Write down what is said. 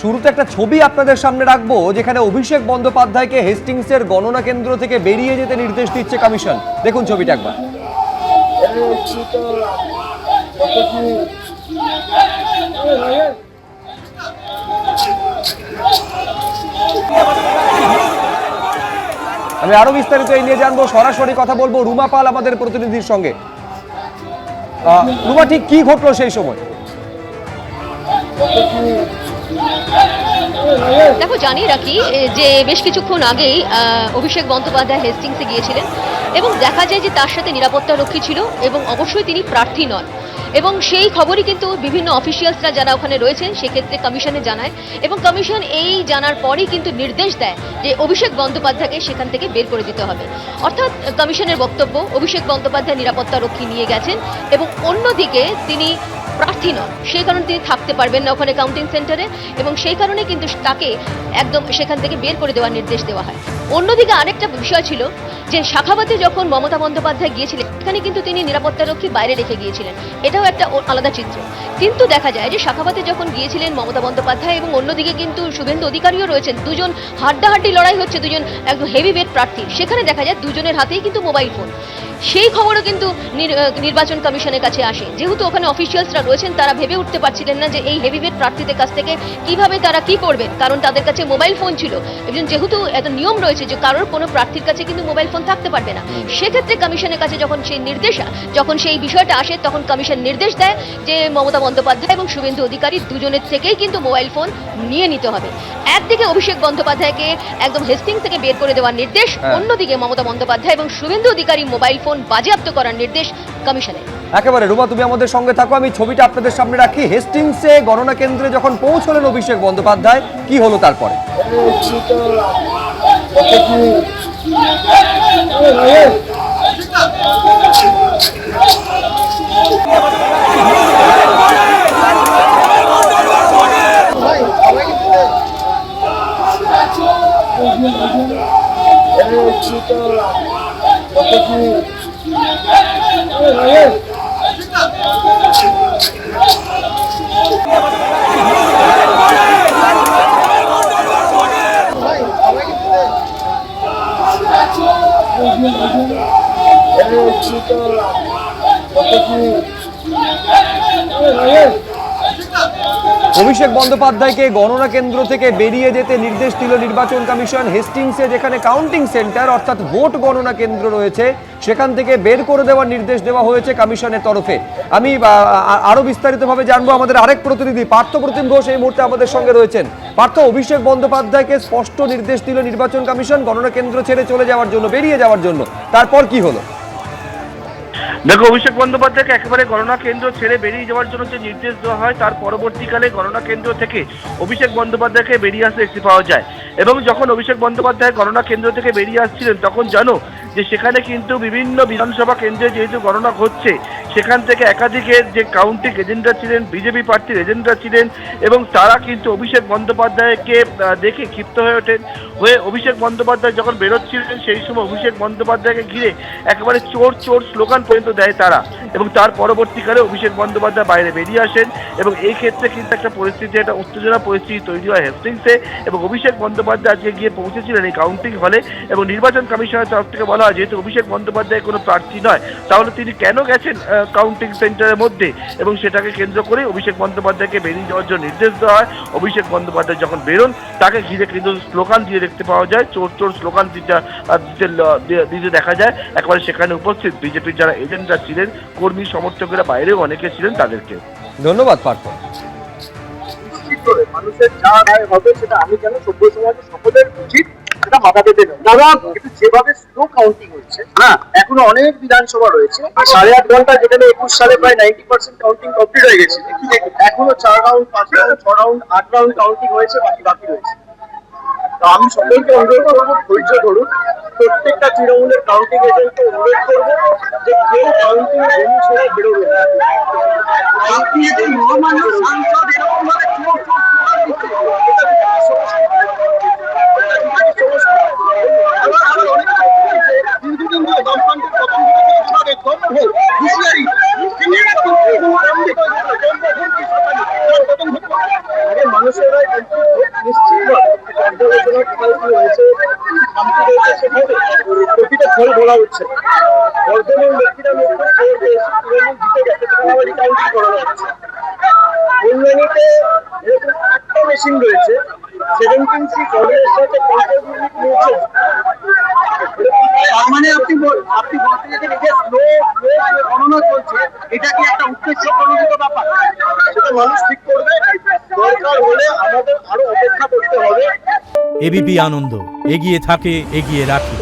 শুরুতে একটা ছবি আপনাদের সামনে রাখবো, যেখানে অভিষেক বন্দ্যোপাধ্যায়কে হেস্টিংসের গণনা কেন্দ্র থেকে বেরিয়ে যেতে নির্দেশ দিচ্ছে কমিশন। দেখুন ছবিটা একবার। আমি আরো বিস্তারিত এই নিয়ে জানবো, সরাসরি কথা বলবো রুমা পাল আমাদের প্রতিনিধির সঙ্গে। রুমা, ঠিক কি ঘটলো সেই সময়? দেখো, জানিয়ে রাখি যে বেশ কিছুক্ষণ আগেই অভিষেক বন্দ্যোপাধ্যায় হেস্টিংসে গিয়েছিলেন এবং দেখা যায় যে তার সাথে নিরাপত্তা রক্ষী ছিল এবং অবশ্যই তিনি প্রার্থী নন। এবং সেই খবরই কিন্তু বিভিন্ন অফিসিয়ালসরা যারা ওখানে রয়েছেন সেক্ষেত্রে কমিশনে জানায় এবং কমিশন এই জানার পরেই কিন্তু নির্দেশ দেয় যে অভিষেক বন্দ্যোপাধ্যায়কে সেখান থেকে বের করে দিতে হবে। অর্থাৎ কমিশনের বক্তব্য, অভিষেক বন্দ্যোপাধ্যায় নিরাপত্তা রক্ষী নিয়ে গেছেন এবং অন্যদিকে তিনি প্রার্থী নন, সেই কারণে তিনি থাকতে পারবেন না ওখানে কাউন্টিং সেন্টারে এবং সেই কারণে কিন্তু তাকে একদম সেখান থেকে বের করে দেওয়ার নির্দেশ দেওয়া হয়। অন্যদিকে আরেকটা বিষয় ছিল যে শাখাবাতে যখন মমতা বন্দ্যোপাধ্যায় গিয়েছিলেন এখানে কিন্তু তিনি নিরাপত্তারক্ষী বাইরে রেখে গিয়েছিলেন, এটাও একটা আলাদা চিত্র। কিন্তু দেখা যায় যে শাখাবাতে যখন গিয়েছিলেন মমতা বন্দ্যোপাধ্যায় এবং অন্যদিকে কিন্তু শুভেন্দু অধিকারীও রয়েছেন, দুজন হাড্ডাহাড্ডি লড়াই হচ্ছে, দুজন একদম হেভি ওয়েট প্রার্থী, সেখানে দেখা যায় দুজনের হাতেই কিন্তু মোবাইল ফোন। সেই খবরও কিন্তু নির্বাচন কমিশনের কাছে আসে। যেহেতু ওখানে অফিসিয়ালসরা রয়েছেন তারা ভেবে উঠতে পারছিলেন না যে এই হেভিওয়েট প্রার্থীদের কাছ থেকে কিভাবে তারা কি করবেন, কারণ তাদের কাছে মোবাইল ফোন ছিল এবং যেহেতু এত নিয়ম রয়েছে যে কারোর কোনো প্রার্থীর কাছে কিন্তু মোবাইল ফোন থাকতে পারবে না। সেক্ষেত্রে কমিশনের কাছে যখন সেই বিষয়টা আসে তখন কমিশন নির্দেশ দেয় যে মমতা বন্দ্যোপাধ্যায় এবং শুভেন্দু অধিকারী দুজনের থেকেই কিন্তু মোবাইল ফোন নিয়ে নিতে হবে। একদিকে অভিষেক বন্দ্যোপাধ্যায়কে একদম হেস্টিংস থেকে বের করে দেওয়ার নির্দেশ, অন্যদিকে মমতা বন্দ্যোপাধ্যায় এবং শুভেন্দু অধিকারী মোবাইল ফোন বাজেয়াপ্ত করার নির্দেশ কমিশনের। একেবারে রুমা, তুমি আমাদের সঙ্গে থাকো, আমি ছবিটা আপনাদের সামনে রাখি। হেস্টিংসে গণনা কেন্দ্রে যখন পৌঁছলেন অভিষেক বন্দ্যোপাধ্যায়, কি হলো তারপরে? অভিষেক বন্দ্যোপাধ্যায়কে গণনা কেন্দ্র থেকে বেরিয়ে যেতে নির্দেশ দিল নির্বাচন কমিশন। হেস্টিংসে যেখানে কাউন্টিং সেন্টার অর্থাৎ ভোট গণনা কেন্দ্র রয়েছে সেখান থেকে বের করে দেওয়ার নির্দেশ দেওয়া হয়েছে কমিশনের তরফে। আমি আরো বিস্তারিতভাবে জানবো, আমাদের আরেক প্রতিনিধি পার্থ প্রতিম ঘোষ এই মুহূর্তে আমাদের সঙ্গে রয়েছেন। পার্থ, অভিষেক বন্দ্যোপাধ্যায়কে স্পষ্ট নির্দেশ দিল নির্বাচন কমিশন গণনা কেন্দ্র ছেড়ে চলে যাওয়ার জন্য, বেরিয়ে যাওয়ার জন্য, তারপর কি হলো? দেখো, অভিষেক বন্দ্যোপাধ্যায়কে একেবারে গণনা কেন্দ্র ছেড়ে বেরিয়ে যাওয়ার জন্য যে নির্দেশ দেওয়া হয় তার পরবর্তীকালে গণনা কেন্দ্র থেকে অভিষেক বন্দ্যোপাধ্যায়কে বেরিয়ে আসতে দেখতে পাওয়া যায়। এবং যখন অভিষেক বন্দ্যোপাধ্যায় গণনা কেন্দ্র থেকে বেরিয়ে আসছিলেন তখন জানো যে সেখানে কিন্তু বিভিন্ন বিধানসভা কেন্দ্রে যেহেতু গণনা হচ্ছে সেখান থেকে একাধিকের যে কাউন্টিং এজেন্টরা ছিলেন, বিজেপি প্রার্থীর এজেন্টরা ছিলেন এবং তারা কিন্তু অভিষেক বন্দ্যোপাধ্যায়কে দেখে ক্ষিপ্ত হয়ে ওঠেন। অভিষেক বন্দ্যোপাধ্যায় যখন বেরোচ্ছিলেন সেই সময় অভিষেক বন্দ্যোপাধ্যায়কে ঘিরে একেবারে চোর চোর স্লোগান পর্যন্ত দেয় তারা এবং তার পরবর্তীকালে অভিষেক বন্দ্যোপাধ্যায় বাইরে বেরিয়ে আসেন এবং এই ক্ষেত্রে কিন্তু একটা পরিস্থিতি, একটা উত্তেজনা পরিস্থিতি তৈরি হয় হেস্টিংসে এবং অভিষেক বন্দ্যোপাধ্যায় আজকে গিয়ে পৌঁছেছিলেন এই কাউন্টিং হলে এবং নির্বাচন কমিশনের তরফ থেকে বলা হয় যেহেতু অভিষেক বন্দ্যোপাধ্যায় কোনো প্রার্থী নয় তাহলে তিনি কেন গেছেন কাউন্টিং সেন্টারের মধ্যে এবং সেটাকে কেন্দ্র করে অভিষেক বন্দ্যোপাধ্যায়কে বেরিয়ে যাওয়ার জন্য নির্দেশ দেওয়া হয়। অভিষেক বন্দ্যোপাধ্যায় যখন বেরোন তাকে ঘিরে কিন্তু স্লোগান দিয়ে দেখতে পাওয়া যায়, চোর চোর স্লোগান দিতে দেখা যায়। একেবারে সেখানে উপস্থিত বিজেপির যারা এজেন্টরা ছিলেন, কর্মী সমর্থকেরা বাইরেও অনেকে ছিলেন তাদেরকে। ধন্যবাদ পার্থ। মানুষের যা রায় হবে সেটা আমি কেন সভ্য সমাজে সকলের উচিত সেটা মাথা পেতে নেই। দাদা, কিন্তু যেভাবে স্লো কাউন্টিং হচ্ছে, হ্যাঁ এখনো অনেক বিধানসভা রয়েছে, 8.5 ঘন্টা যেখানে 21 সালে প্রায় 90% কাউন্টিং কমপ্লিট হয়ে গেছে, এখনো 4 round 5 round 6 round 8 round counting হয়েছে, বাকি রয়েছে। তো আমি সকলকে অনুরোধ করবো ধৈর্য ধরুন, প্রত্যেকটা তৃণমূলের কাউন্টিং এজেন্টকে অনুরোধ করবো যে কেউ কাউন্টিং জমি ছেড়ে বেরোবে না। মানুষেরা গাফিলতি হয়েছে, খামতি রয়েছে, সেভাবে প্রতিটা ফল বলা হচ্ছে না। বর্ধমানের ব্যক্তিরা মুখ করে খবর পেয়েছে তৃণমূল জিতে গেছে, সেখানে আবার রিকাউন্টিং করানো হচ্ছে। কল্যাণীতে এরকম একটা মেশিন রয়েছে, 17C কলেজের সাথে কন্ট্রোল নিয়েছে। তার মানে আপনি বলতে চাইছেন এই যে স্লো গণনা চলছে, এটা কি একটা উদ্দেশ্য প্রণোদিত ব্যাপার? সেটা মানুষ ঠিক করবে। দরকার হলে আমাদের আরো অপেক্ষা করতে হবে। এবিপি আনন্দ, এগিয়ে থাকে, এগিয়ে রাখে।